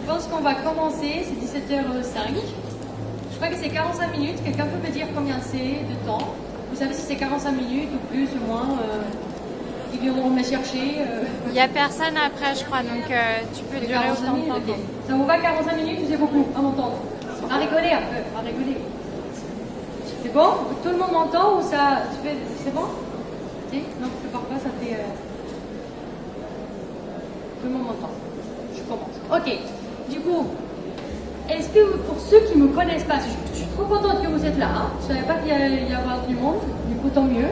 pense qu'on va commencer, c'est 17h05. Je crois que c'est 45 minutes. Quelqu'un peut me dire combien c'est de temps? Vous savez si c'est 45 minutes ou plus ou moins ils viendront me chercher. Il n'y a personne après, je crois, donc tu peux durer autant de temps. Okay. Ça vous va 45 minutes ou c'est beaucoup à m'entendre? À rigoler un peu, à rigoler. C'est bon? Tout le monde m'entend ou ça... C'est bon? Si? Non, parfois ça fait... Tout le monde m'entend. Je commence. Ok. Du coup, est-ce que pour ceux qui ne me connaissent pas, je suis trop contente que vous êtes là. Hein? Je ne savais pas qu'il y allait y avoir du monde, du coup tant mieux.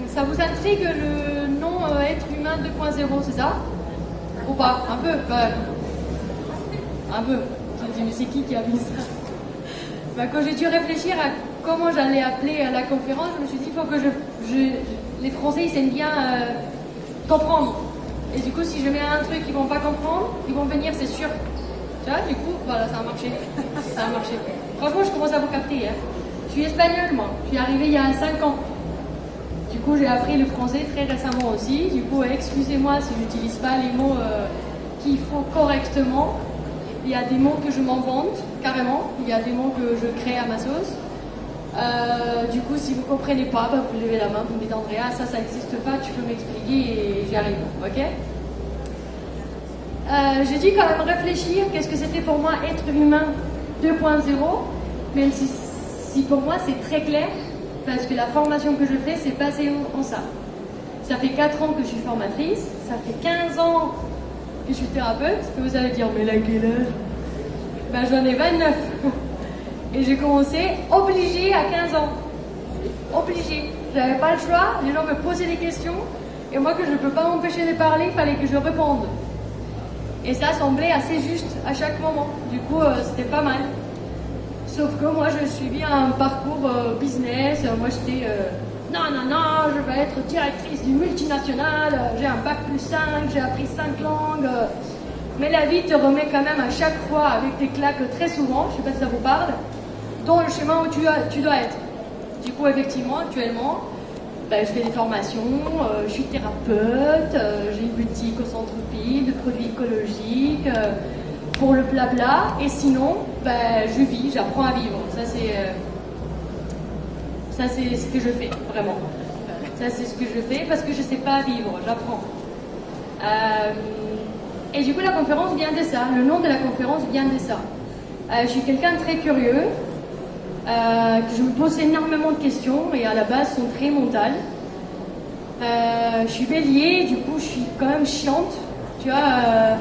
Ça vous intrigue le nom être humain 2.0, c'est ça? Ou pas? Un peu? Un peu. Je me dis, mais c'est qui a mis ça? Quand j'ai dû réfléchir à comment j'allais appeler la conférence, je me suis dit, il faut que les Français ils aiment bien comprendre. Et du coup, si je mets un truc qu'ils ne vont pas comprendre, ils vont venir, c'est sûr. Tu vois, du coup, voilà, ça a marché. Ça a marché. Franchement, je commence à vous capter. Hein. Je suis espagnole, moi. Je suis arrivée il y a 5 ans. Du coup, j'ai appris le français très récemment aussi. Du coup, excusez-moi si je n'utilise pas les mots qu'il faut correctement. Il y a des mots que je m'invente, carrément. Il y a des mots que je crée à ma sauce. Du coup, si vous ne comprenez pas, vous levez la main, vous me dites Andrea, ça n'existe pas, tu peux m'expliquer et j'y arrive, ok? J'ai dû quand même réfléchir qu'est-ce que c'était pour moi être humain 2.0, même si pour moi c'est très clair, parce que la formation que je fais, c'est basé en ça. Ça fait 4 ans que je suis formatrice, ça fait 15 ans que je suis thérapeute, et vous allez dire, mais là, quel âge? J'en ai 29. Et j'ai commencé obligée à 15 ans. Obligée. J'avais pas le choix, les gens me posaient des questions, et moi que je ne peux pas m'empêcher de parler, il fallait que je réponde. Et ça semblait assez juste à chaque moment. Du coup, c'était pas mal. Sauf que moi, je suivis un parcours business. Moi, j'étais... non, je vais être directrice d'une multinationale. J'ai un bac plus 5, j'ai appris 5 langues. Mais la vie te remet quand même à chaque fois avec des claques très souvent. Je sais pas si ça vous parle. Dans le schéma où tu dois être. Du coup, effectivement, actuellement, je fais des formations, je suis thérapeute, j'ai une boutique au centre-ville de produits écologiques, pour le blabla. Et sinon, je vis, j'apprends à vivre. Ça, c'est ce que je fais, vraiment. Ça, c'est ce que je fais parce que je ne sais pas vivre, j'apprends. Et du coup, la conférence vient de ça. Le nom de la conférence vient de ça. Je suis quelqu'un de très curieux. Que je me pose énormément de questions et à la base sont très mentales. Je suis bélier, du coup je suis quand même chiante, tu vois.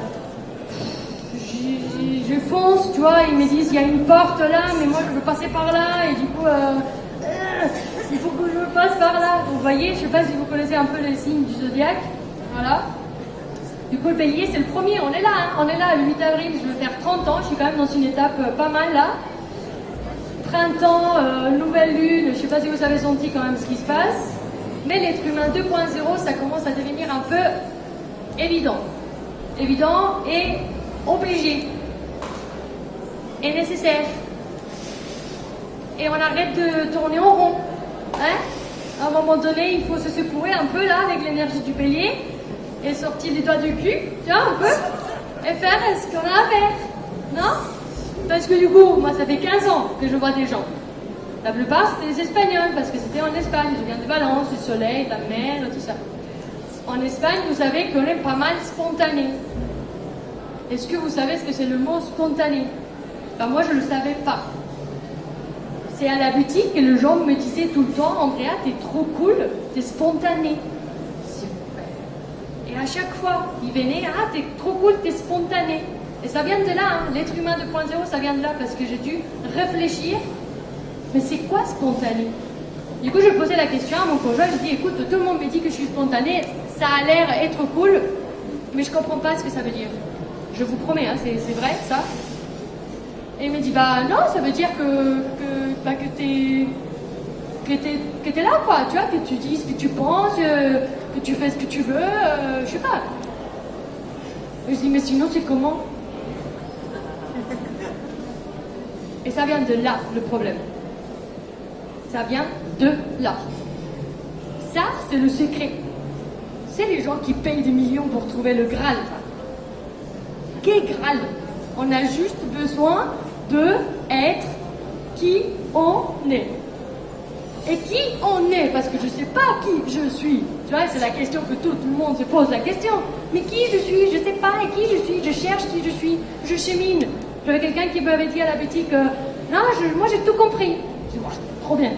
Je fonce, tu vois, ils me disent il y a une porte là, mais moi je veux passer par là et du coup il faut que je passe par là. Vous voyez, je sais pas si vous connaissez un peu les signes du zodiaque, voilà. Du coup le bélier c'est le premier, on est là, hein, on est là le 8 avril, je vais faire 30 ans, je suis quand même dans une étape pas mal là. Printemps, nouvelle lune, je ne sais pas si vous avez senti quand même ce qui se passe, mais l'être humain 2.0, ça commence à devenir un peu évident. Évident et obligé. Et nécessaire. Et on arrête de tourner en rond. Hein? À un moment donné, il faut se secouer un peu là avec l'énergie du bélier et sortir les doigts du cul, tu vois, un peu, et faire ce qu'on a à faire. Non? Parce que du coup, moi ça fait 15 ans que je vois des gens. La plupart c'était des Espagnols, parce que c'était en Espagne. Je viens de Valence, du soleil, de la mer, tout ça. En Espagne, vous savez qu'on est pas mal spontané. Est-ce que vous savez ce que c'est le mot spontané? Moi je ne le savais pas. C'est à la boutique que le gens me disait tout le temps, Andrea, t'es trop cool, t'es spontané. Et à chaque fois, ils venaient, t'es trop cool, t'es spontané. Et ça vient de là, hein. L'être humain 2.0, ça vient de là parce que j'ai dû réfléchir. Mais c'est quoi spontané? Du coup, je posais la question à mon conjoint, je dis écoute, tout le monde me dit que je suis spontanée, ça a l'air être cool, mais je comprends pas ce que ça veut dire. Je vous promets, hein, c'est vrai ça? Et il me dit non, ça veut dire que t'es là, quoi, tu vois, que tu dis ce que tu penses, que tu fais ce que tu veux, je sais pas. Et je dis mais sinon c'est comment? Et ça vient de là, le problème. Ça vient de là. Ça, c'est le secret. C'est les gens qui payent des millions pour trouver le Graal. intégral. On a juste besoin de être qui on est. Et qui on est, parce que je ne sais pas qui je suis. Tu vois, c'est la question que tout le monde se pose la question. Mais qui je suis? Je ne sais pas qui je suis. Je cherche qui je suis. Je chemine. J'avais quelqu'un qui m'avait dit à la boutique, non, moi j'ai tout compris. Je dis, trop bien.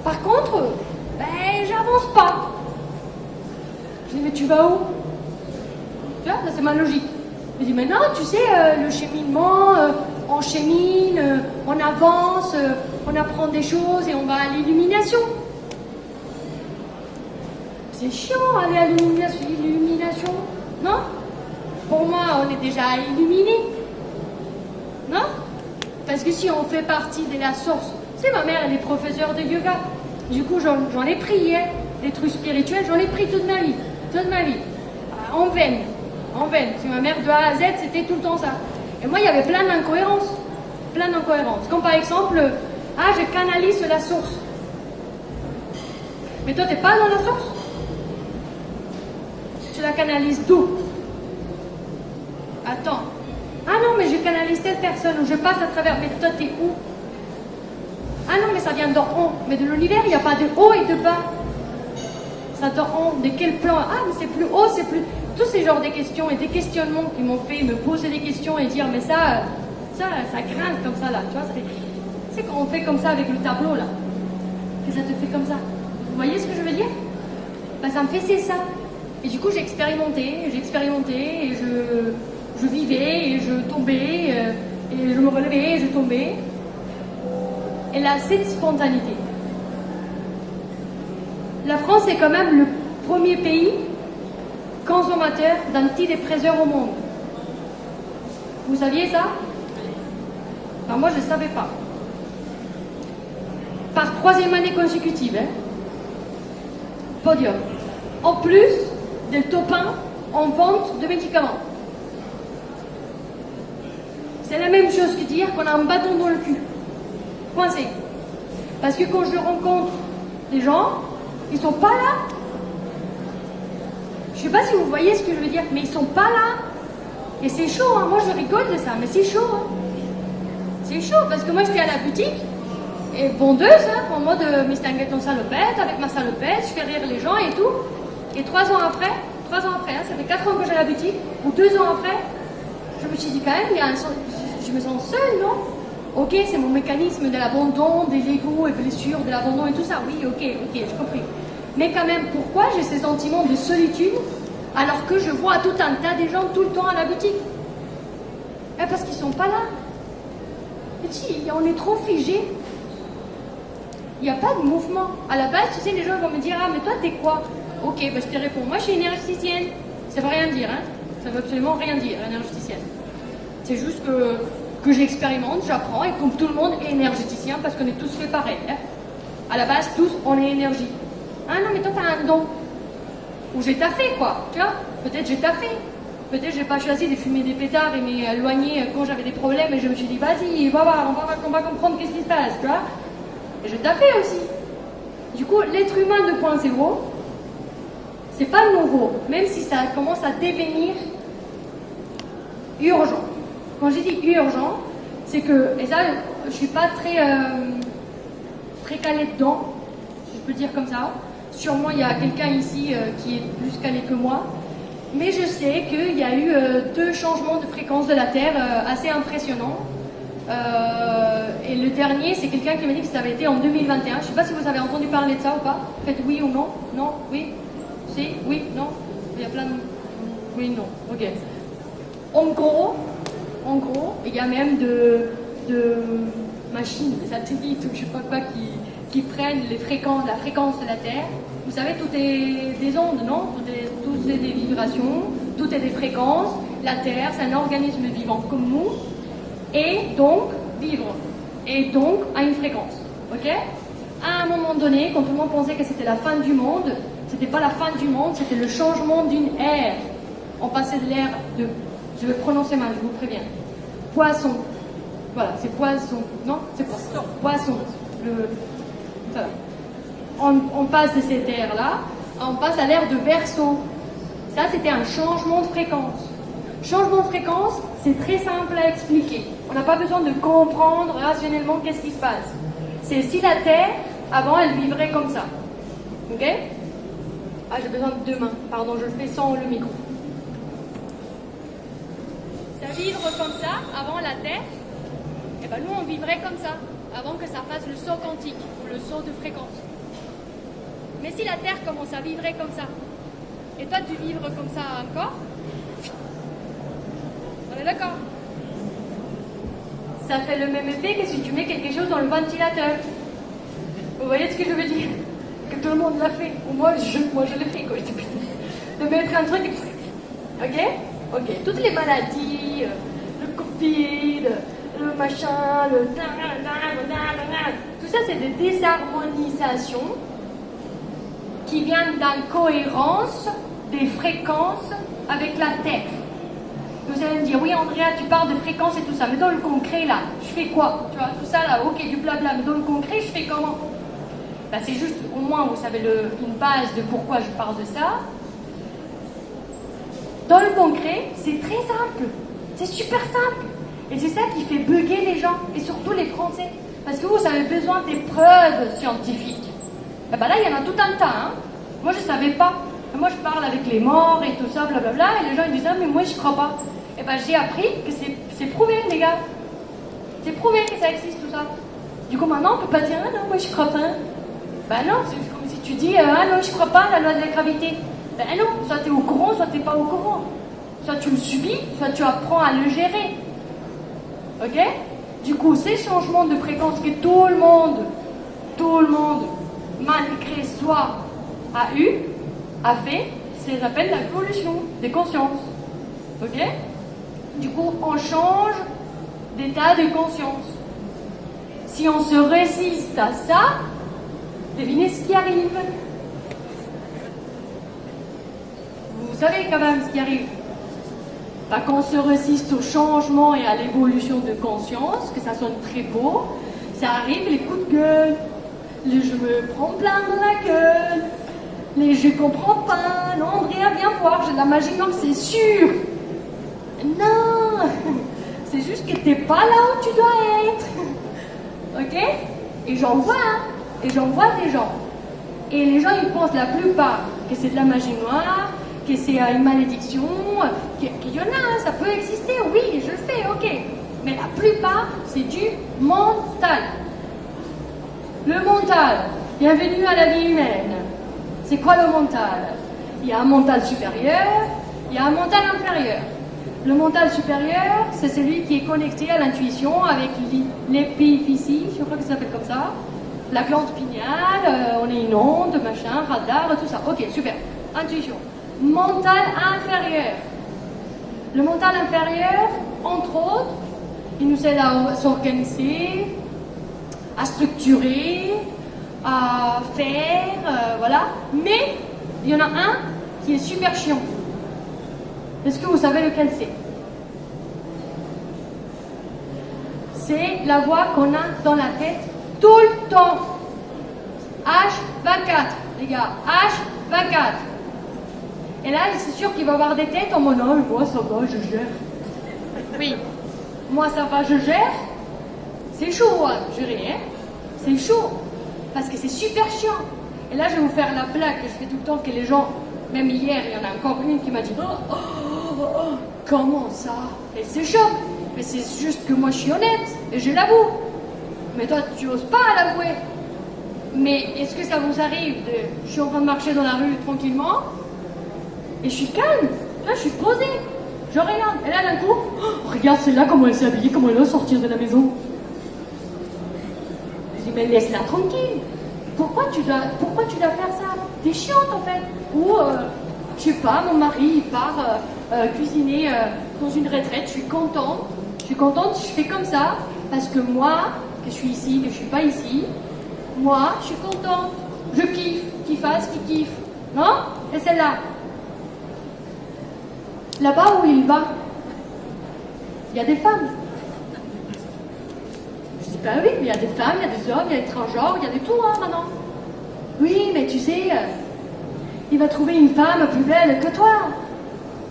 Par contre, j'avance pas. Je dis, mais tu vas où? Tu vois, ça c'est ma logique. Je dis, mais non, tu sais, le cheminement, on chemine, on avance, on apprend des choses et on va à l'illumination. C'est chiant aller à l'illumination, non? Pour moi, on est déjà illuminé, non? Parce que si on fait partie de la source, c'est ma mère, elle est professeure de yoga. Du coup, j'en ai pris, hein, des trucs spirituels, j'en ai pris toute ma vie, en vaine. Parce que ma mère, de A à Z, c'était tout le temps ça. Et moi, il y avait plein d'incohérences. Comme par exemple, je canalise la source. Mais toi, t'es pas dans la source. Tu la canalises d'où? Attends. Ah non, mais je canalise telle personne, ou je passe à travers. Mais toi, t'es où? Ah non, mais ça vient d'en haut. Mais de l'univers, il n'y a pas de haut et de bas. Ça d'en haut. De quel plan? Ah, mais c'est plus haut, c'est plus... Tous ces genres de questions et des questionnements qui m'ont fait me poser des questions et dire, mais ça grince comme ça, là. Tu vois, c'est quand on fait comme ça avec le tableau, là. Que ça te fait comme ça. Vous voyez ce que je veux dire? Ça me fait c'est ça. Et du coup, j'ai expérimenté, et je vivais, et je tombais, et je me relevais, et je tombais. Et là, cette spontanéité. La France est quand même le premier pays consommateur d'antidépresseurs au monde. Vous saviez ça? Moi, je ne savais pas. Par 3e année consécutive, hein. Podium. En plus des top 1 en vente de médicaments. C'est la même chose que dire qu'on a un bâton dans le cul. Coincé. Parce que quand je rencontre des gens, ils sont pas là. Je sais pas si vous voyez ce que je veux dire, mais ils sont pas là. Et c'est chaud, hein. Moi je rigole de ça, mais c'est chaud. Hein. C'est chaud, parce que moi j'étais à la boutique, et vendeuse, hein, en mode mais t'inquiète ton salopette, avec ma salopette, je fais rire les gens et tout. Et 3 ans après, hein, ça fait 4 ans que j'ai la boutique, ou 2 ans après, je me suis dit quand même, je me sens seule, non? Ok, c'est mon mécanisme de l'abandon, des égos et blessures, de l'abandon et tout ça. Oui, ok, j'ai compris. Mais quand même, pourquoi j'ai ces sentiments de solitude alors que je vois tout un tas de gens tout le temps à la boutique? Parce qu'ils sont pas là. Et si, on est trop figé. Il n'y a pas de mouvement. À la base, tu sais, les gens vont me dire, ah, mais toi, t'es quoi? Ok, je te réponds, moi, je suis énergéticienne. Ça veut rien dire, hein. Ça veut absolument rien dire, énergéticienne. C'est juste que j'expérimente, j'apprends, et comme tout le monde est énergéticien, parce qu'on est tous fait pareil. Hein. À la base, tous, on est énergie. Ah non, mais toi, t'as un don. Ou j'ai taffé, quoi. Tu vois? Peut-être j'ai taffé. Peut-être j'ai pas choisi de fumer des pétards et m'éloigner quand j'avais des problèmes, et je me suis dit, vas-y, va voir, on va comprendre qu'est-ce qui se passe, tu vois? Et je taffé aussi. Du coup, l'être humain 2.0, c'est pas nouveau, même si ça commence à devenir urgent. Quand j'ai dit urgent, c'est que, et ça, je suis pas très calée dedans, si je peux dire comme ça. Sûrement, il y a quelqu'un ici qui est plus calé que moi. Mais je sais qu'il y a eu 2 changements de fréquence de la Terre assez impressionnants. Et le dernier, c'est quelqu'un qui m'a dit que ça avait été en 2021. Je ne sais pas si vous avez entendu parler de ça ou pas. Faites oui ou non. Non, oui, si, oui, non. Il y a plein de... Oui, non, ok. En gros, il y a même de machines, de satellites, ou je ne sais pas quoi, qui prennent la fréquence de la Terre. Vous savez, tout est des ondes, non? Tout est des vibrations, tout est des fréquences. La Terre, c'est un organisme vivant comme nous, et donc vivre, et donc à une fréquence. Ok? À un moment donné, quand tout le monde pensait que c'était la fin du monde, c'était pas la fin du monde, c'était le changement d'une ère. On passait de l'ère de, je vais prononcer mal, je vous préviens, poisson. Voilà, c'est poisson. Non, c'est poisson. Poisson. Voilà. On passe de cette ère-là, on passe à l'ère de Verseau. Ça, c'était un changement de fréquence. Changement de fréquence, c'est très simple à expliquer. On n'a pas besoin de comprendre rationnellement qu'est-ce qui se passe. C'est si la Terre, avant, elle vivrait comme ça. Ok? Ah, j'ai besoin de 2 mains. Pardon, je le fais sans le micro. Ça vivre comme ça, avant la Terre, et ben nous, on vivrait comme ça, avant que ça fasse le saut quantique, ou le saut de fréquence. Mais si la Terre commence à vivre comme ça, et toi, tu vivres comme ça encore, on est d'accord? Ça fait le même effet que si tu mets quelque chose dans le ventilateur. Vous voyez ce que je veux dire? Que tout le monde l'a fait. Ou moi, je l'ai fait quand j'étais petite. De mettre un truc. Ok? Ok. Toutes les maladies, le Covid, le machin, le. Tout ça, c'est des désharmonisations qui viennent d'incohérence des fréquences avec la Terre. Vous allez me dire, oui Andrea, tu parles de fréquences et tout ça, mais dans le concret là, je fais quoi? Tu vois, tout ça là, ok, du blabla, mais dans le concret, je fais comment? Ben, c'est juste, au moins, vous savez une base de pourquoi je parle de ça. Dans le concret, c'est très simple, c'est super simple. Et c'est ça qui fait bugger les gens, et surtout les Français. Parce que vous avez besoin des preuves scientifiques. Et ben là, il y en a tout un tas, hein. Moi, je ne savais pas. Moi, je parle avec les morts et tout ça, blablabla, et les gens ils disent, ah, mais moi, je crois pas. Et ben, j'ai appris que c'est prouvé, les gars. C'est prouvé que ça existe, tout ça. Du coup, maintenant, on peut pas dire, ah non, moi, je crois pas. Ben non, c'est comme si tu dis, ah non, je crois pas à la loi de la gravité. Ben non, soit tu es au courant, soit tu n'es pas au courant. Soit tu le subis, soit tu apprends à le gérer. Ok? Du coup, ces changements de fréquence que tout le monde, malgré soi, a fait, c'est ce qu'on appelle l'évolution des consciences. Ok? Du coup, on change d'état de conscience. Si on se résiste à ça, devinez ce qui arrive. Vous savez quand même ce qui arrive. Bah, quand on se résiste au changement et à l'évolution de conscience, que ça sonne très beau, ça arrive les coups de gueule, les je me prends plein dans la gueule, les je comprends pas, non Andrea viens voir, j'ai de la magie, non c'est sûr. Non, c'est juste que t'es pas là où tu dois être. Ok? Et j'en vois, hein, et j'en vois des gens. Et les gens ils pensent la plupart que c'est de la magie noire, que c'est une malédiction, qu'il y en a, hein, ça peut exister, oui, je le fais, ok. Mais la plupart, c'est du mental. Le mental, bienvenue à la vie humaine. C'est quoi le mental? Il y a un mental supérieur, il y a un mental inférieur. Le mental supérieur, c'est celui qui est connecté à l'intuition avec l'épiphysie, je crois que ça s'appelle comme ça. La glande pinéale, on est une onde, machin, radar, tout ça. Ok, super. Intuition. Mental inférieur. Le mental inférieur, entre autres, il nous aide à s'organiser, à structurer, à faire, voilà. Mais il y en a un qui est super chiant. Est-ce que vous savez lequel c'est? C'est la voix qu'on a dans la tête tout le temps. H24, les gars, H24. Et là, c'est sûr qu'il va avoir des têtes en mode non, moi ça va, je gère. Oui, moi ça va, je gère. C'est chaud, hein, je rien. C'est chaud, parce que c'est super chiant. Et là, je vais vous faire la blague que je fais tout le temps, que les gens, même hier, il y en a encore une qui m'a dit comment ça? Et c'est chaud. Mais c'est juste que moi je suis honnête, et je l'avoue. Mais toi, tu oses pas l'avouer. Mais est-ce que ça vous arrive de... Je suis en train de marcher dans la rue tranquillement, et je suis calme, là je suis posée, je regarde, et là d'un coup, regarde celle-là comment elle s'est habillée, comment elle va sortir de la maison. Je dis mais laisse-la tranquille, pourquoi tu dois faire ça? T'es chiante en fait. Ou, je sais pas, mon mari il part cuisiner dans une retraite, je suis contente, je fais comme ça, parce que moi, que je suis ici, que je suis pas ici, moi je suis contente, je kiffe, qui fasse, qui kiffe, non? Et celle-là, là-bas où il va, il y a des femmes. Je dis, ben oui, mais il y a des femmes, il y a des hommes, il y a des transgenres, il y a de tout, hein, maintenant. Oui, mais tu sais, il va trouver une femme plus belle que toi.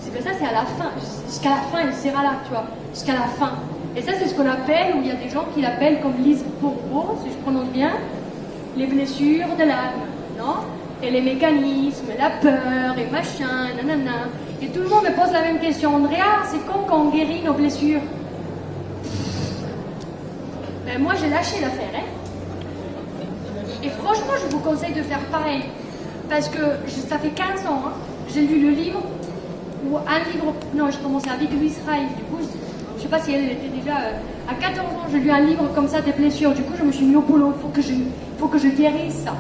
C'est ça, c'est à la fin. Jusqu'à la fin, il sera là, tu vois. Jusqu'à la fin. Et ça, c'est ce qu'on appelle, ou il y a des gens qui l'appellent comme Lise Bourbeau, si je prononce bien, les blessures de l'âme, non? Et les mécanismes, la peur, et machin, nanana. Et tout le monde me pose la même question. Andrea, c'est quand qu'on guérit nos blessures? Ben, moi, j'ai lâché l'affaire, hein. Et franchement, je vous conseille de faire pareil. Parce que ça fait 15 ans, hein, j'ai lu le livre, ou un livre, non, j'ai commencé avec Louise Rail, du coup, je ne sais pas si elle était déjà, à 14 ans, j'ai lu un livre comme ça, des blessures, du coup, je me suis mis au boulot, il faut que je guérisse ça.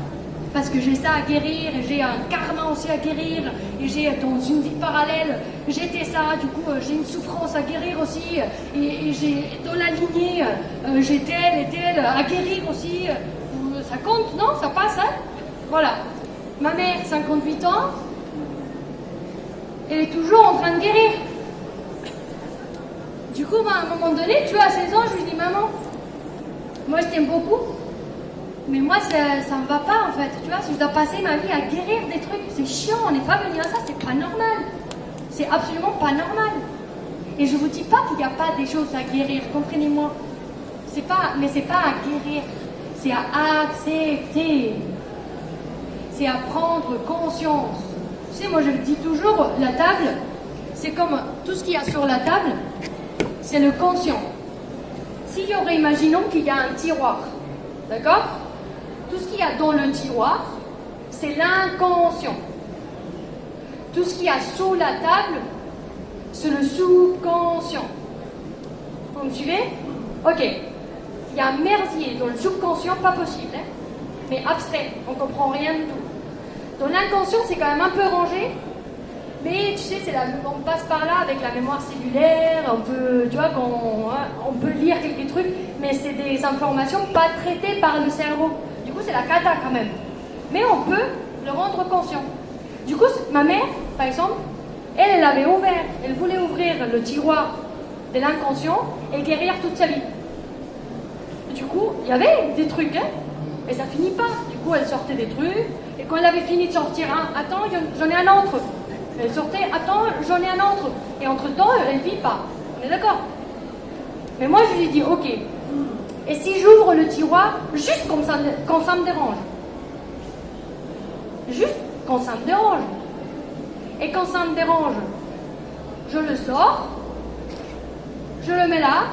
Parce que j'ai ça à guérir, et j'ai un karma aussi à guérir, et j'ai dans une vie parallèle, j'étais ça, du coup, j'ai une souffrance à guérir aussi, et j'ai dans la lignée, j'ai telle et telle à guérir aussi. Ça compte, non? Ça passe, hein? Voilà. Ma mère, 58 ans, elle est toujours en train de guérir. Du coup, à un moment donné, tu vois, à 16 ans, je lui dis, maman, moi je t'aime beaucoup, mais moi ça me va pas en fait. Tu vois, si je dois passer ma vie à guérir des trucs, c'est chiant, on n'est pas venu à ça, c'est pas normal. C'est absolument pas normal. Et je vous dis pas qu'il n'y a pas des choses à guérir, comprenez-moi. Mais c'est pas à guérir, c'est à accepter. C'est à prendre conscience. Tu sais, moi je le dis toujours, la table, c'est comme tout ce qu'il y a sur la table, c'est le conscient. S'il y aurait, imaginons qu'il y a un tiroir, d'accord? Tout ce qu'il y a dans le tiroir, c'est l'inconscient. Tout ce qu'il y a sous la table, c'est le subconscient. Vous me suivez? Ok. Il y a un merdier dans le subconscient, pas possible, hein? Mais abstrait, on ne comprend rien du tout. Dans l'inconscient, c'est quand même un peu rangé, mais tu sais, on passe par là avec la mémoire cellulaire, on peut, tu vois, on peut lire quelques trucs, mais c'est des informations pas traitées par le cerveau. Du coup, c'est la cata quand même. Mais on peut le rendre conscient. Du coup, ma mère, par exemple, elle avait ouvert, elle voulait ouvrir le tiroir de l'inconscient et guérir toute sa vie. Du coup, il y avait des trucs, hein, et ça finit pas. Du coup, elle sortait des trucs, et quand elle avait fini de sortir un, attends, j'en ai un autre. Elle sortait, attends, j'en ai un autre. Et entre-temps, elle ne vit pas. On est d'accord? Mais moi, je lui ai dit, ok. Et si j'ouvre le tiroir, juste quand ça me dérange? Juste quand ça me dérange. Et quand ça me dérange, je le sors, je le mets là,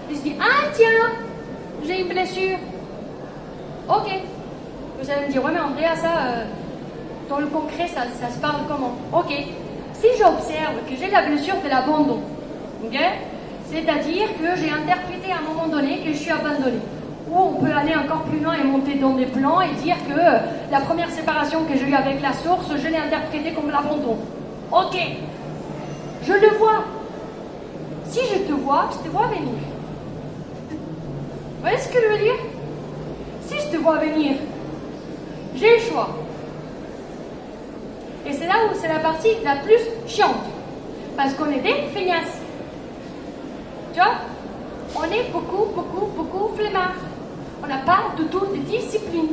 et je dis, ah tiens, j'ai une blessure. Ok. Vous allez me dire, ouais mais Andrea, ça, dans le concret, ça se parle comment? Ok. Si j'observe que j'ai la blessure de l'abandon, ok, c'est-à-dire que j'ai interprété à un moment donné que je suis abandonnée. Ou on peut aller encore plus loin et monter dans des plans et dire que la première séparation que j'ai eue avec la source, je l'ai interprétée comme l'abandon. Ok. Je le vois. Si je te vois venir. Vous voyez ce que je veux dire? Si je te vois venir, j'ai le choix. Et c'est là où c'est la partie la plus chiante. Parce qu'on est des feignasses. Tu vois? On est beaucoup flemmards. On n'a pas du tout de discipline.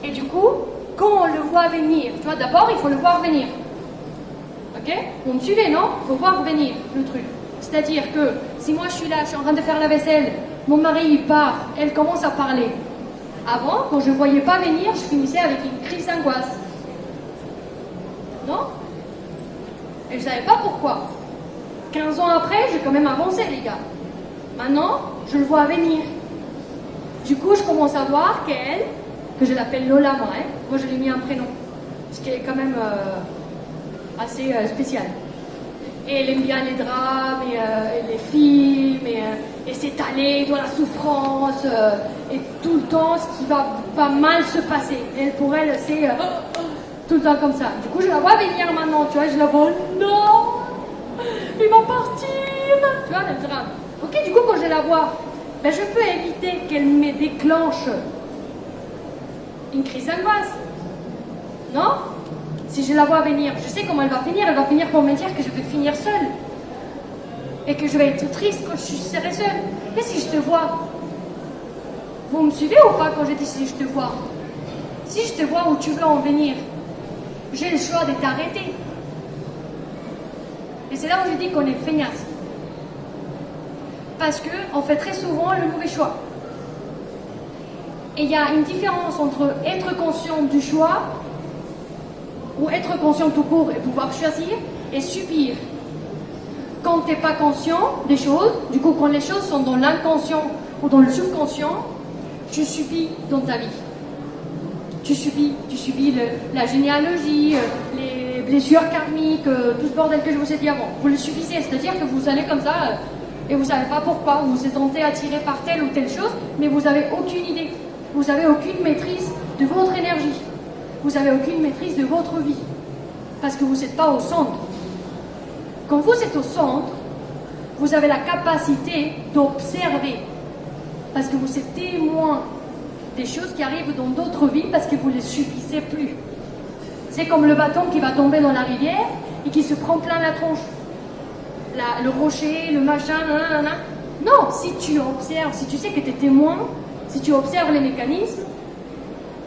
Et du coup, quand on le voit venir, tu vois, d'abord, il faut le voir venir. Ok? Vous me suivez, non? Il faut voir venir le truc. C'est-à-dire que si moi je suis là, je suis en train de faire la vaisselle, mon mari il part, elle commence à parler. Avant, quand je ne voyais pas venir, je finissais avec une crise d'angoisse. Non? Et je ne savais pas pourquoi. 15 ans après, j'ai quand même avancé, les gars. Maintenant, je le vois venir. Du coup, je commence à voir qu'elle, que je l'appelle Lola, moi je lui ai mis un prénom, ce qui est quand même assez spécial. Et elle aime bien les drames, et les films, et s'étaler dans la souffrance, et tout le temps, ce qui va mal se passer. Et pour elle, c'est tout le temps comme ça. Du coup, je la vois venir maintenant, tu vois, je la vois, non, il va partir. Tu vois, le drame. Ok, du coup, quand je la vois, ben, je peux éviter qu'elle me déclenche une crise d'angoisse. Non? Si je la vois venir, je sais comment elle va finir pour me dire que je vais finir seule. Et que je vais être triste quand je serai seule. Mais si je te vois, vous me suivez ou pas quand je dis si je te vois? Si je te vois où tu veux en venir, j'ai le choix de t'arrêter. Et c'est là où je dis qu'on est feignasse. Parce qu'on fait très souvent le mauvais choix. Et il y a une différence entre être conscient du choix, ou être conscient tout court et pouvoir choisir, et subir. Quand tu n'es pas conscient des choses, du coup quand les choses sont dans l'inconscient ou dans le subconscient, tu subis dans ta vie. Tu subis la généalogie, les blessures karmiques, tout ce bordel que je vous ai dit avant. Vous le subissez, c'est-à-dire que vous allez comme ça et vous ne savez pas pourquoi, vous vous êtes sentez attiré par telle ou telle chose, mais vous n'avez aucune idée. Vous n'avez aucune maîtrise de votre énergie. Vous n'avez aucune maîtrise de votre vie. Parce que vous n'êtes pas au centre. Quand vous êtes au centre, vous avez la capacité d'observer. Parce que vous êtes témoin des choses qui arrivent dans d'autres vies parce que vous ne les subissez plus. C'est comme le bâton qui va tomber dans la rivière et qui se prend plein la tronche. Le rocher, le machin, nanana. Non, si tu observes, si tu sais que tu es témoin, si tu observes les mécanismes,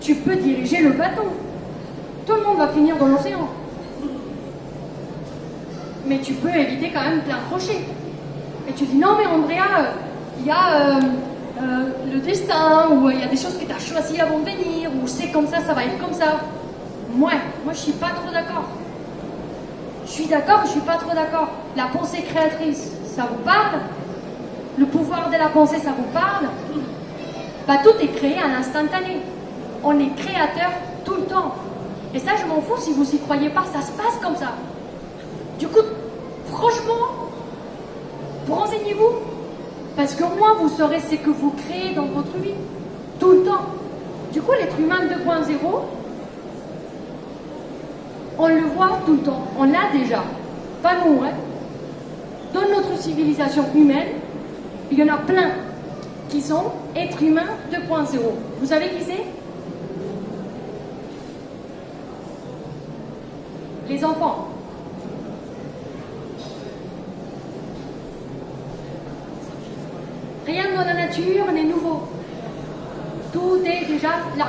tu peux diriger le bâton. Tout le monde va finir dans l'océan. Mais tu peux éviter quand même plein de rochers. Et tu dis non mais Andrea, il y a le destin, ou il y a des choses que tu as choisies avant de venir, ou c'est comme ça va être comme ça. Moi je suis pas trop d'accord. Je suis d'accord, je suis pas trop d'accord. La pensée créatrice, ça vous parle? Le pouvoir de la pensée, ça vous parle? Bah, tout est créé à l'instantané. On est créateur tout le temps. Et ça, je m'en fous si vous y croyez pas, ça se passe comme ça. Du coup, franchement, renseignez-vous. Parce qu'au moins, vous saurez ce que vous créez dans votre vie. Tout le temps. Du coup, l'être humain 2.0, on le voit tout le temps. On l'a déjà. Pas nous, hein. Dans notre civilisation humaine, il y en a plein qui sont êtres humains 2.0. Vous savez qui c'est? Les enfants. Rien dans la nature n'est nouveau. Tout est déjà là.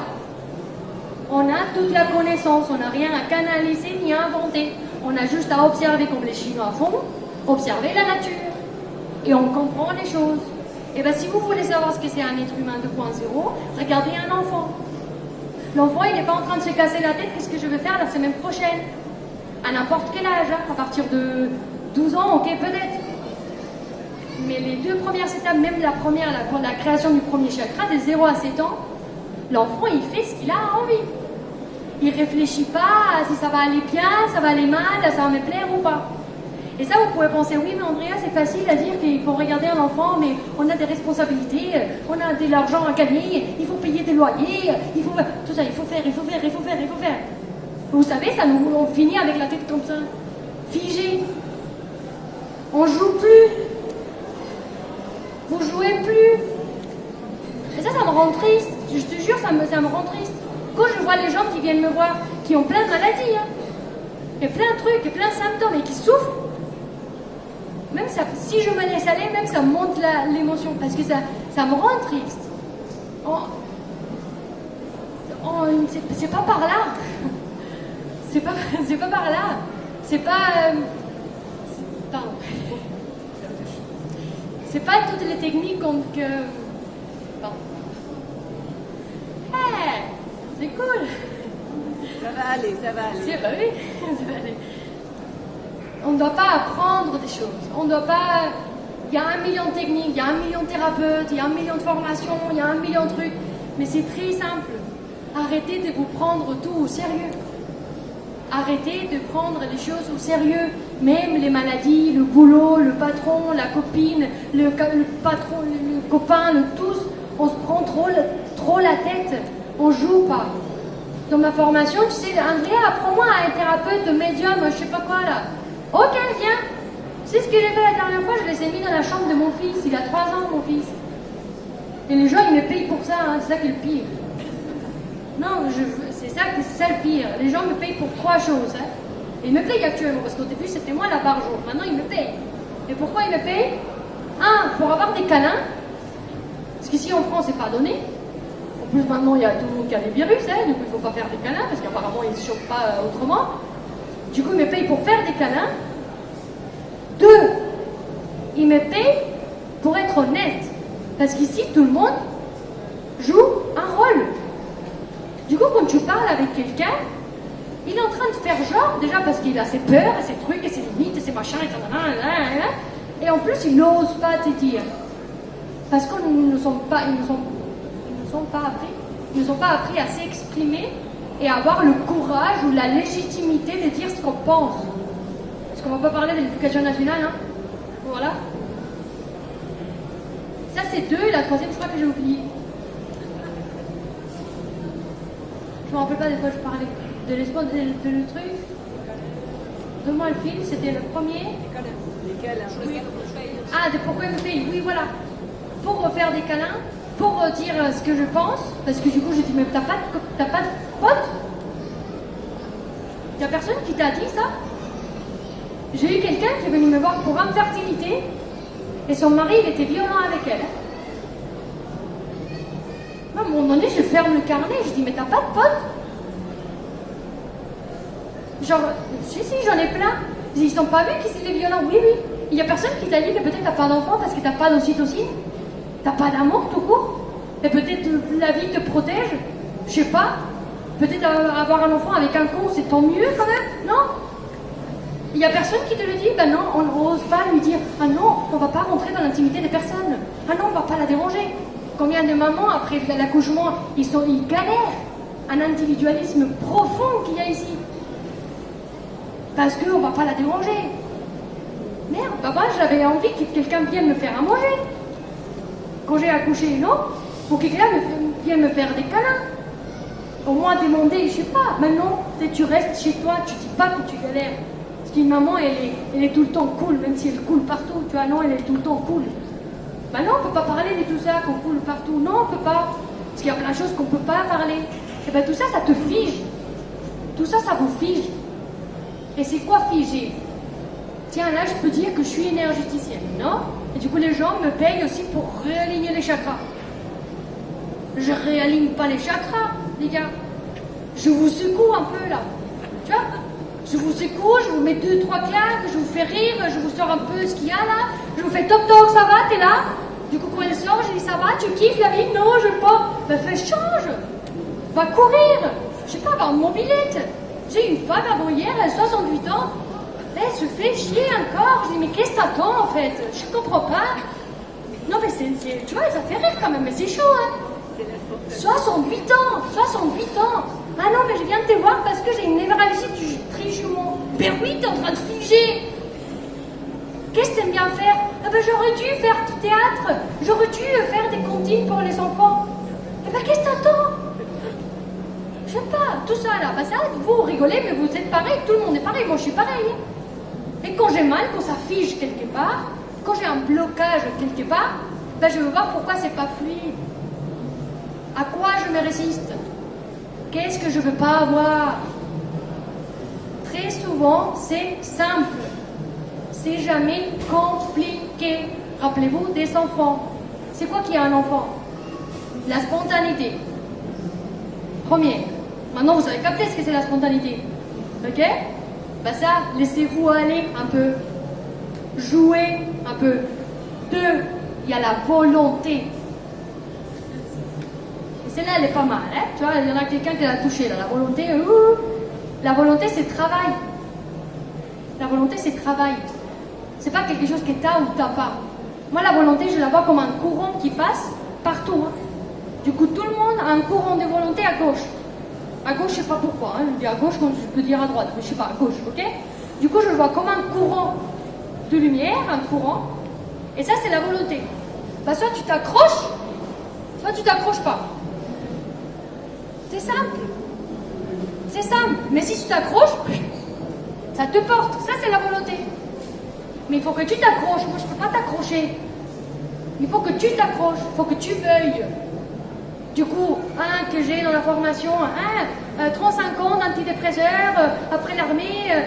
On a toute la connaissance, on n'a rien à canaliser ni à inventer. On a juste à observer comme les Chinois font, observer la nature. Et on comprend les choses. Et bien si vous voulez savoir ce que c'est un être humain 2.0, regardez un enfant. L'enfant, il n'est pas en train de se casser la tête, qu'est-ce que je vais faire la semaine prochaine? À n'importe quel âge, hein, à partir de 12 ans, ok, peut-être. Mais les deux premières étapes, même la première, la création du premier chakra, de 0 à 7 ans, l'enfant, il fait ce qu'il a envie. Il ne réfléchit pas à si ça va aller bien, ça va aller mal, ça va me plaire ou pas. Et ça, vous pouvez penser, oui, mais Andrea, c'est facile à dire qu'il faut regarder un enfant, mais on a des responsabilités, on a de l'argent à gagner, il faut payer des loyers, il faut tout ça, il faut faire. Vous savez, on finit avec la tête comme ça, figée. On joue plus. Vous jouez plus. Et ça me rend triste. Je te jure, ça me rend triste. Quand je vois les gens qui viennent me voir, qui ont plein de maladies, hein, et plein de trucs, et plein de symptômes, et qui souffrent, même ça, si je me laisse aller, même ça monte l'émotion, parce que ça me rend triste. C'est pas par là. C'est pas par là. C'est pas... pardon. C'est pas toutes les techniques que... Pardon. Hey, c'est cool. Ça va aller. Bah oui, ça va aller. On ne doit pas apprendre des choses. On ne doit pas... Il y a 1 million de techniques, il y a 1 million de thérapeutes, il y a 1 million de formations, il y a 1 million de trucs. Mais c'est très simple. Arrêtez de vous prendre tout au sérieux. Arrêtez de prendre les choses au sérieux. Même les maladies, le boulot, le patron, la copine, le patron, le copain, tous, on se prend trop la tête. On joue pas. Dans ma formation, tu sais, Andrea, apprends-moi à un thérapeute, médium, je sais pas quoi là. Ok, viens. Tu sais ce que j'ai fait la dernière fois? Je les ai mis dans la chambre de mon fils. Il a 3 ans, mon fils. Et les gens, ils me payent pour ça, hein. C'est ça qui est le pire. Non, c'est ça le pire. Les gens me payent pour 3 choses. Hein. Ils me payent actuellement, parce qu'au début, c'était moi là par jour. Maintenant, ils me payent. Et pourquoi ils me payent? 1, pour avoir des câlins. Parce qu'ici, en France, c'est pas donné. En plus, maintenant, il y a tout le monde qui a des virus. Hein, donc, il ne faut pas faire des câlins, parce qu'apparemment, ils ne se chopent pas autrement. Du coup, ils me payent pour faire des câlins. ils me payent pour être honnête. Parce qu'ici, tout le monde joue un rôle. Du coup, quand tu parles avec quelqu'un, il est en train de faire genre, déjà parce qu'il a ses peurs, et ses trucs, et ses limites, et ses machins, et en plus, il n'ose pas te dire. Parce qu'ils ne sont pas appris à s'exprimer et à avoir le courage ou la légitimité de dire ce qu'on pense. Parce qu'on ne va pas parler de l'éducation nationale, hein. Voilà. Ça, c'est 2, et la troisième, je crois que j'ai oublié. Je me rappelle pas de quoi je parlais. De l'espoir, de le truc. Donne-moi le film, c'était le premier. Ah, de pourquoi il me paye. Oui, voilà. Pour faire des câlins, pour dire ce que je pense. Parce que du coup, je dis, mais t'as pas de pote? Y a personne qui t'a dit ça? J'ai eu quelqu'un qui est venu me voir pour infertilité. Et son mari, il était violent avec elle. À un moment donné, je ferme le carnet, je dis, mais t'as pas de pote? Genre, si, j'en ai plein. Ils sont pas vus qu'ils étaient violents. Oui. Il y a personne qui t'a dit que peut-être t'as pas d'enfant parce que t'as pas d'ocytocine. T'as pas d'amour tout court. Et peut-être la vie te protège. Je sais pas. Peut-être avoir un enfant avec un con, c'est tant mieux quand même. Non? Il y a personne qui te le dit. Ben non, on n'ose pas lui dire, ah non, on va pas rentrer dans l'intimité des personnes. Ah non, on va pas la déranger. Combien de mamans, après l'accouchement, ils galèrent. Un individualisme profond qu'il y a ici. Parce qu'on ne va pas la déranger. Merde, papa, j'avais envie que quelqu'un vienne me faire à manger. Quand j'ai accouché, non? Pour que quelqu'un vienne me faire des câlins. Au moins demander, je sais pas. Maintenant, tu restes chez toi, tu dis pas que tu galères. Parce qu'une maman, elle est tout le temps cool, même si elle coule partout. Tu vois, non, elle est tout le temps cool. Ben non, on peut pas parler de tout ça, qu'on coule partout. Non, on peut pas. Parce qu'il y a plein de choses qu'on peut pas parler. Et ben tout ça, ça te fige. Tout ça, ça vous fige. Et c'est quoi figer? Tiens, là, je peux dire que je suis énergéticienne, non? Et du coup, les gens me payent aussi pour réaligner les chakras. Je réaligne pas les chakras, les gars. Je vous secoue un peu, là. Tu vois? Je vous secoue, je vous mets 2-3 claques, je vous fais rire, je vous sors un peu ce qu'il y a, là. Je vous fais toc toc, ça va, t'es là? Du coup, quand elle sort, je dis, ça va, tu kiffes la vie? Non, je veux pas. Ben, fais change. Va courir. Je sais pas, va en mobilette. J'ai une femme avant hier, elle a 68 ans, elle se fait chier encore. Je dis, mais qu'est-ce que t'attends en fait? Je comprends pas. Non, mais tu vois, ça fait rire quand même, mais c'est chaud, hein. 68 ans, 68 ans. Ah non, mais je viens de te voir parce que j'ai une névralgie du trijumeau. Ben oui, t'es en train de figer. Qu'est-ce que t'aimes bien faire? Ah ben j'aurais dû faire du théâtre, j'aurais dû faire des comptines pour les enfants. Eh ben qu'est-ce que t'attends? Je sais pas, tout ça là, bah ça, vous rigolez, mais vous êtes pareil, tout le monde est pareil, moi je suis pareil. Et quand j'ai mal, quand ça fige quelque part, quand j'ai un blocage quelque part, bah je veux voir pourquoi c'est pas fluide. À quoi je me résiste? Qu'est-ce que je veux pas avoir? Très souvent, c'est simple. C'est jamais compliqué. Rappelez-vous des enfants. C'est quoi qui est un enfant? La spontanéité. Premier. Maintenant, vous avez capté ce que c'est la spontanéité. Ok? Bah ça, laissez-vous aller un peu. Jouer un peu. 2. Il y a la volonté. Et celle-là, elle est pas mal. Hein? Tu vois, il y en a quelqu'un qui l'a touché. Là. La volonté, la volonté, c'est travail. La volonté, c'est travail. C'est pas quelque chose que t'as ou t'as pas. Moi, la volonté, je la vois comme un courant qui passe partout. Hein. Du coup, tout le monde a un courant de volonté à gauche. À gauche, je sais pas pourquoi. Hein. Je dis à gauche quand je peux dire à droite. Mais je sais pas, à gauche, ok? Du coup, je le vois comme un courant de lumière, un courant. Et ça, c'est la volonté. Bah, soit tu t'accroches, soit tu t'accroches pas. C'est simple. C'est simple. Mais si tu t'accroches, ça te porte. Ça, c'est la volonté. Mais il faut que tu t'accroches. Moi, je peux pas t'accrocher. Il faut que tu t'accroches. Il faut que tu veuilles. Du coup, que j'ai dans la formation, 35 ans d'antidépresseur, après l'armée,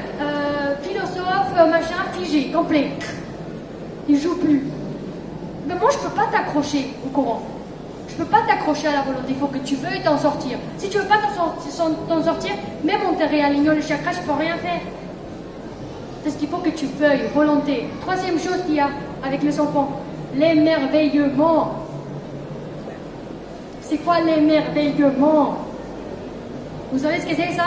philosophe, machin, figé, complet. Il joue plus. Mais moi, je peux pas t'accrocher au courant. Je peux pas t'accrocher à la volonté. Il faut que tu veuilles t'en sortir. Si tu veux pas t'en sortir, même en te réalignant le chakra, je peux rien faire. Parce qu'il faut que tu veuilles, volonté. Troisième chose qu'il y a avec les enfants, l'émerveillement. C'est quoi l'émerveillement? Vous savez ce que c'est ça?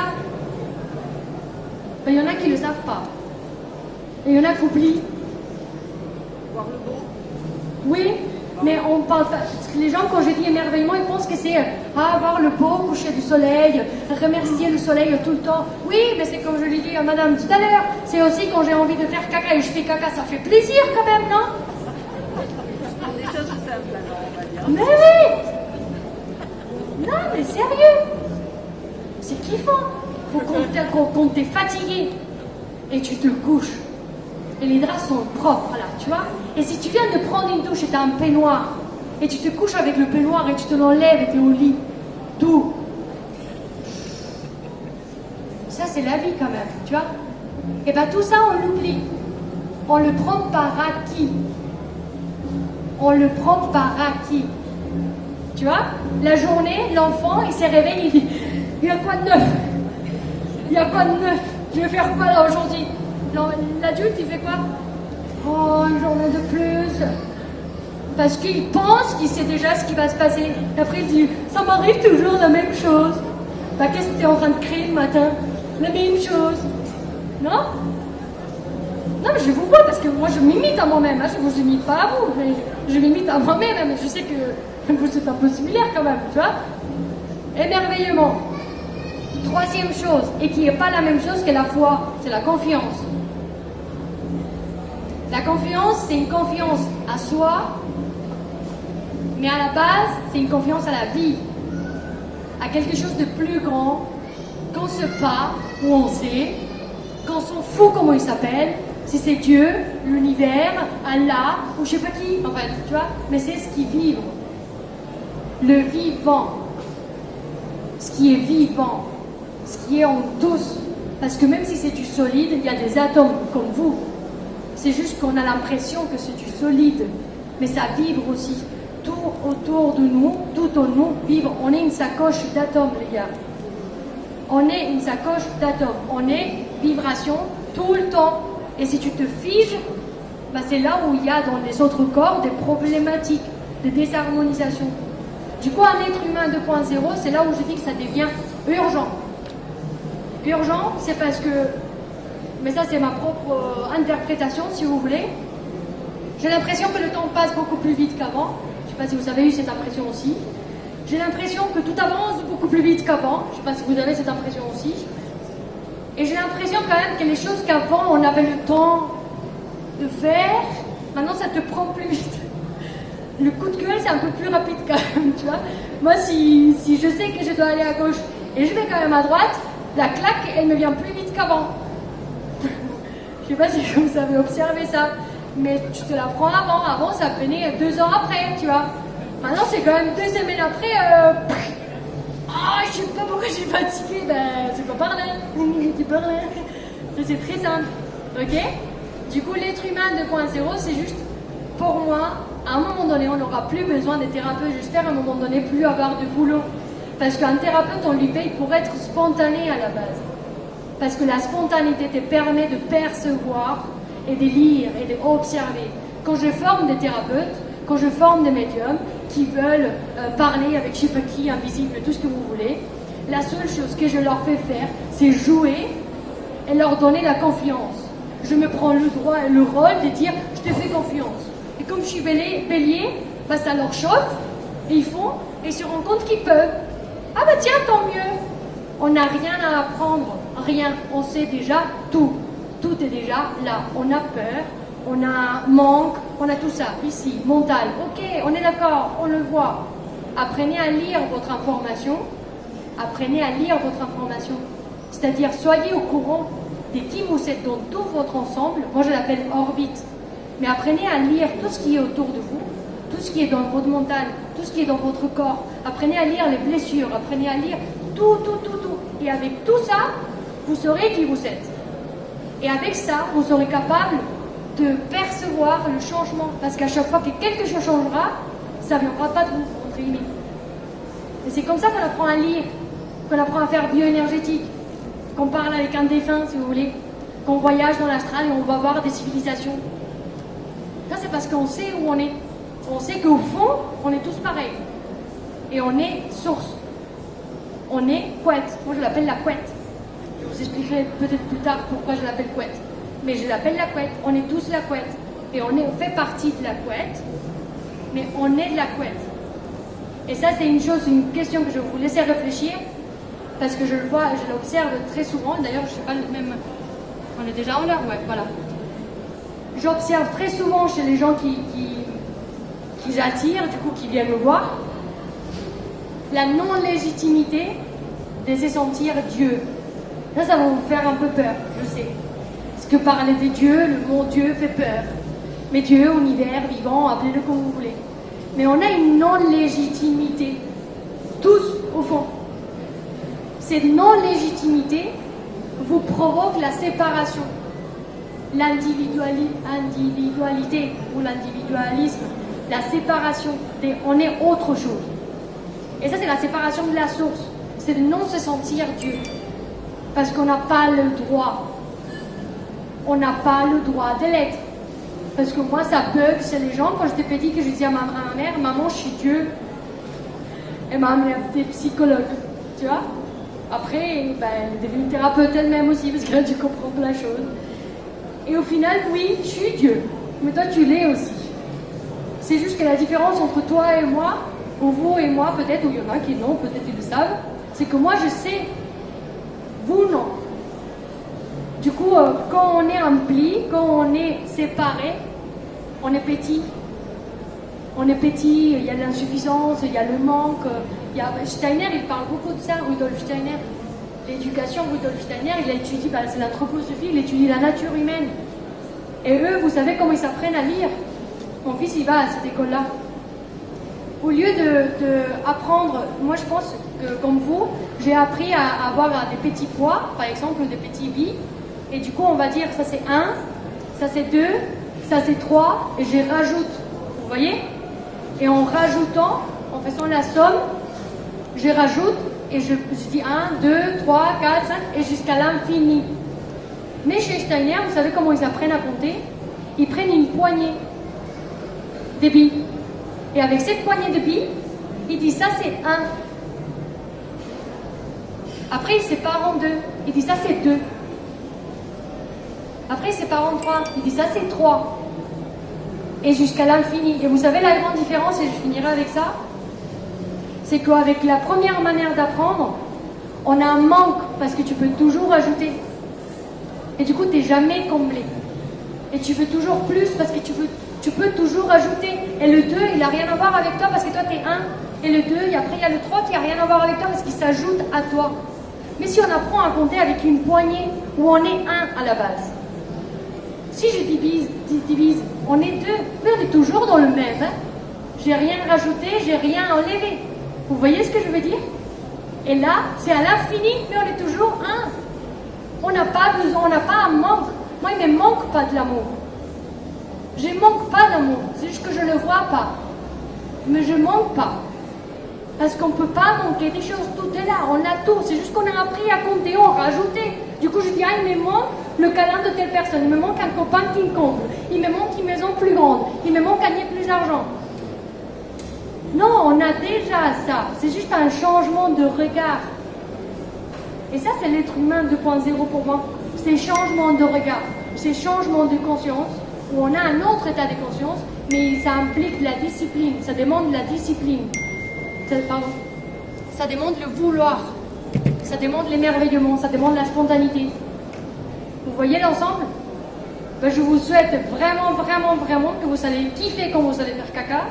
Ben, il y en a qui ne le savent pas. Et il y en a qui oublient. Voir le beau. Oui, mais on parle pas. Parce que les gens, quand je dis émerveillement, ils pensent que c'est avoir le beau coucher du soleil, remercier le soleil tout le temps. Oui, mais c'est comme je l'ai dit à madame tout à l'heure. C'est aussi quand j'ai envie de faire caca et je fais caca, ça fait plaisir quand même, non? Des choses simples, alors, on va dire. Mais oui! Non, mais sérieux! C'est kiffant. Faut quand t'es fatigué et tu te couches. Et les draps sont propres, là, tu vois. Et si tu viens de prendre une douche et t'as un peignoir, et tu te couches avec le peignoir et tu te l'enlèves et t'es au lit, tout. Ça, c'est la vie quand même, tu vois. Et bien tout ça, on l'oublie. On le prend par acquis. On le prend par acquis. Tu vois, la journée, l'enfant, il s'est réveillé, il dit, il y a quoi de neuf? Il y a quoi de neuf? Je vais faire quoi là aujourd'hui? L'adulte, il fait quoi? Oh, une journée de plus. Parce qu'il pense qu'il sait déjà ce qui va se passer. Et après, il dit, ça m'arrive toujours la même chose. Bah, qu'est-ce que tu es en train de créer le matin? La même chose. Non? Non, mais je vous vois parce que moi, je m'imite à moi-même. Hein. Je ne vous imite pas à vous. Mais je m'imite à moi-même. Mais je sais que vous êtes un peu similaires quand même, tu vois? Émerveillement. Troisième chose, et qui n'est pas la même chose que la foi, c'est la confiance. La confiance, c'est une confiance à soi, mais à la base, c'est une confiance à la vie, à quelque chose de plus grand, qu'on ne sait pas où on sait, qu'on s'en fout comment il s'appelle, si c'est Dieu, l'univers, Allah, ou je sais pas qui, en fait, tu vois, mais c'est ce qui vibre. Le vivant, ce qui est vivant, ce qui est en tous. Parce que même si c'est du solide, il y a des atomes comme vous. C'est juste qu'on a l'impression que c'est du solide, mais ça vibre aussi. Tout autour de nous, tout en nous, vibre. On est une sacoche d'atomes, les gars. On est une sacoche d'atomes. On est vibration tout le temps. Et si tu te figes, bah c'est là où il y a dans les autres corps des problématiques, des désharmonisations. Du coup, un être humain 2.0, c'est là où je dis que ça devient urgent. Urgent, c'est parce que, mais ça c'est ma propre interprétation si vous voulez, j'ai l'impression que le temps passe beaucoup plus vite qu'avant. Je ne sais pas si vous avez eu cette impression aussi. J'ai l'impression que tout avance beaucoup plus vite qu'avant. Je ne sais pas si vous avez cette impression aussi. Et j'ai l'impression quand même que les choses qu'avant on avait le temps de faire, maintenant ça te prend plus vite. Le coup de gueule c'est un peu plus rapide quand même, tu vois. Moi si je sais que je dois aller à gauche et je vais quand même à droite, la claque elle me vient plus vite qu'avant. Je sais pas si vous avez observé ça, mais tu te la prends avant. Avant ça venait 2 ans après, tu vois. Maintenant c'est quand même 2 semaines après. Je sais pas pourquoi je suis fatiguée, ben c'est pas par là. C'est par là. C'est très simple, ok? Du coup l'être humain 2.0 c'est juste, pour moi, à un moment donné on n'aura plus besoin des thérapeutes. J'espère à un moment donné plus avoir de boulot. Parce qu'un thérapeute on lui paye pour être spontané à la base. Parce que la spontanéité te permet de percevoir et de lire et d'observer. Quand je forme des thérapeutes, quand je forme des médiums qui veulent parler avec je sais pas qui, invisible, tout ce que vous voulez, la seule chose que je leur fais faire, c'est jouer et leur donner la confiance. Je me prends le droit et le rôle de dire je te fais confiance. Et comme je suis bélier, bah, ça leur chauffe et ils font et ils se rendent compte qu'ils peuvent. Ah bah tiens, tant mieux. On n'a rien à apprendre, rien. On sait déjà tout. Tout est déjà là. On a peur, on a manque, on a tout ça. Ici, mental. Ok, on est d'accord, on le voit. Apprenez à lire votre information. Apprenez à lire votre information. C'est-à-dire, soyez au courant de qui vous êtes dans tout votre ensemble. Moi, je l'appelle orbite. Mais apprenez à lire tout ce qui est autour de vous, tout ce qui est dans votre mental, tout ce qui est dans votre corps. Apprenez à lire les blessures, apprenez à lire tout. Et avec tout ça, vous saurez qui vous êtes. Et avec ça, vous serez capable de percevoir le changement. Parce qu'à chaque fois que quelque chose changera, ça ne viendra pas de vous, entre guillemets. Et c'est comme ça qu'on apprend à lire, qu'on apprend à faire bioénergétique, qu'on parle avec un défunt, si vous voulez. qu'on voyage dans l'astral et on va voir des civilisations. Ça, c'est parce qu'on sait où on est. On sait qu'au fond, on est tous pareils. Et on est source. On est couette. Moi, je l'appelle la couette. Je vous expliquerai peut-être plus tard pourquoi je l'appelle couette. Mais je l'appelle la couette. On est tous la couette. Et on fait partie de la couette. Mais on est de la couette. Et ça, c'est une question que je vais vous laisser réfléchir. Parce que je le vois, je l'observe très souvent. D'ailleurs, je ne sais pas le même... On est déjà en l'heure, ouais, voilà. J'observe très souvent chez les gens qui j'attire, du coup, qui viennent me voir, la non-légitimité de se sentir Dieu. Ça va vous faire un peu peur, je sais. Parce que parler des dieux, le mot Dieu fait peur. Mais Dieu, univers, vivant, appelez-le comme vous voulez. Mais on a une non-légitimité, tous au fond. Cette non-légitimité vous provoque la séparation, l'individualité ou l'individualisme, la séparation, on est autre chose. Et ça, c'est la séparation de la source, c'est de non se sentir Dieu, parce qu'on n'a pas le droit. On n'a pas le droit de l'être. Parce que moi, ça bug chez les gens. Quand j'étais petite, que je disais à ma mère, maman, je suis Dieu. Et ma mère était psychologue, tu vois. Après, elle est devenue thérapeute elle-même aussi, parce qu'elle a dû comprendre plein de choses. Et au final, oui, je suis Dieu. Mais toi, tu l'es aussi. C'est juste que la différence entre toi et moi, ou vous et moi, peut-être, ou il y en a qui non, peut-être ils le savent, c'est que moi, je sais. Vous, non. Du coup, quand on est rempli, quand on est séparé, on est petit. On est petit, il y a l'insuffisance, il y a le manque. Steiner, il parle beaucoup de ça, Rudolf Steiner. L'éducation, Rudolf Steiner, il a étudié, c'est l'anthroposophie, il étudie la nature humaine. Et eux, vous savez comment ils s'apprennent à lire. Mon fils, il va à cette école-là. Au lieu d'apprendre, moi je pense que comme vous, j'ai appris à avoir des petits poids, par exemple des petits billes. Et du coup, on va dire ça c'est 1, ça c'est 2, ça c'est 3, et je rajoute. Vous voyez? Et en rajoutant, en faisant la somme, je rajoute et je dis 1, 2, 3, 4, 5 et jusqu'à l'infini. Mais chez Steiner, vous savez comment ils apprennent à compter? Ils prennent une poignée de billes. Et avec cette poignée de billes, ils disent ça c'est 1. Après, ils séparent en 2. Ils disent ça c'est 2. Après, ils séparent en 3. Ils disent ça c'est 3. Et jusqu'à l'infini. Et vous savez la grande différence, et je finirai avec ça, c'est qu'avec la première manière d'apprendre, on a un manque parce que tu peux toujours ajouter. Et du coup, tu n'es jamais comblé. Et tu veux toujours plus parce que tu peux toujours ajouter. Et le 2, il n'a rien à voir avec toi parce que toi, tu es 1. Et le 2, et après, il y a le 3 qui n'a rien à voir avec toi parce qu'il s'ajoute à toi. Mais si on apprend à compter avec une poignée où on est 1 à la base, si je divise, on est 2, mais on est toujours dans le même. Hein. J'ai rien rajouté, j'ai rien enlevé. Vous voyez ce que je veux dire? Et là, c'est à l'infini, mais on est toujours 1. On n'a pas besoin, on n'a pas un manque. Moi, il ne me manque pas de l'amour. Je ne manque pas d'amour, c'est juste que je ne le vois pas. Mais je ne manque pas. Parce qu'on ne peut pas manquer des choses, tout est là, on a tout. C'est juste qu'on a appris à compter, on a rajouté. Du coup, je dis, il me manque le câlin de telle personne, il me manque un copain qui me comble, il me manque une maison plus grande, il me manque gagner plus d'argent. Non, on a déjà ça. C'est juste un changement de regard. Et ça, c'est l'être humain 2.0 pour moi. C'est changement de regard, c'est changement de conscience, où on a un autre état de conscience, mais ça implique la discipline, ça demande la discipline. Ça demande le vouloir, ça demande l'émerveillement, ça demande la spontanéité. Vous voyez l'ensemble? Je vous souhaite vraiment, vraiment, vraiment que vous allez kiffer quand vous allez faire caca,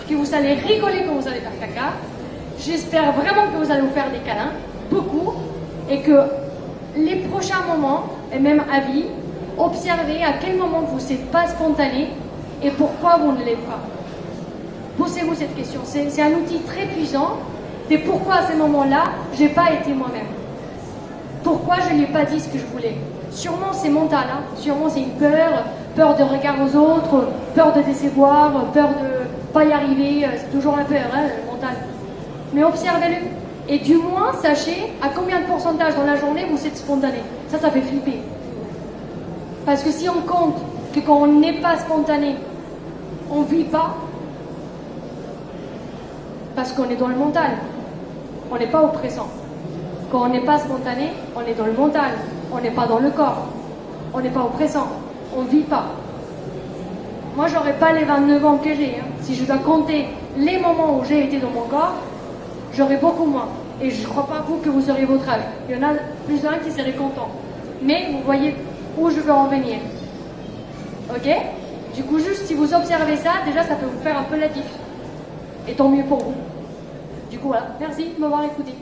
que vous allez rigoler quand vous allez faire caca. J'espère vraiment que vous allez vous faire des câlins, beaucoup, et que les prochains moments, et même à vie, observez à quel moment vous n'êtes pas spontané et pourquoi vous ne l'êtes pas. Posez-vous cette question. C'est un outil très puissant. Et pourquoi à ce moment-là, je n'ai pas été moi-même? Pourquoi je n'ai pas dit ce que je voulais? Sûrement c'est mental, hein. Sûrement c'est une peur de regard aux autres, peur de décevoir, peur de ne pas y arriver. C'est toujours la peur, hein, le mental. Mais observez-le. Et du moins, sachez à combien de pourcentage dans la journée vous êtes spontané. Ça fait flipper. Parce que si on compte que quand on n'est pas spontané, on ne vit pas, parce qu'on est dans le mental, on n'est pas oppressant. Quand on n'est pas spontané, on est dans le mental, on n'est pas dans le corps, on n'est pas oppressant, on ne vit pas. Moi, j'aurais pas les 29 ans que j'ai. Si je dois compter les moments où j'ai été dans mon corps, j'aurais beaucoup moins. Et je ne crois pas, vous, que vous auriez votre âge. Il y en a plus d'un qui serait content. Mais vous voyez où je veux en venir. Ok? Du coup, juste si vous observez ça, déjà, ça peut vous faire un peu la diff. Et tant mieux pour vous. Du coup, voilà. Merci de m'avoir écouté.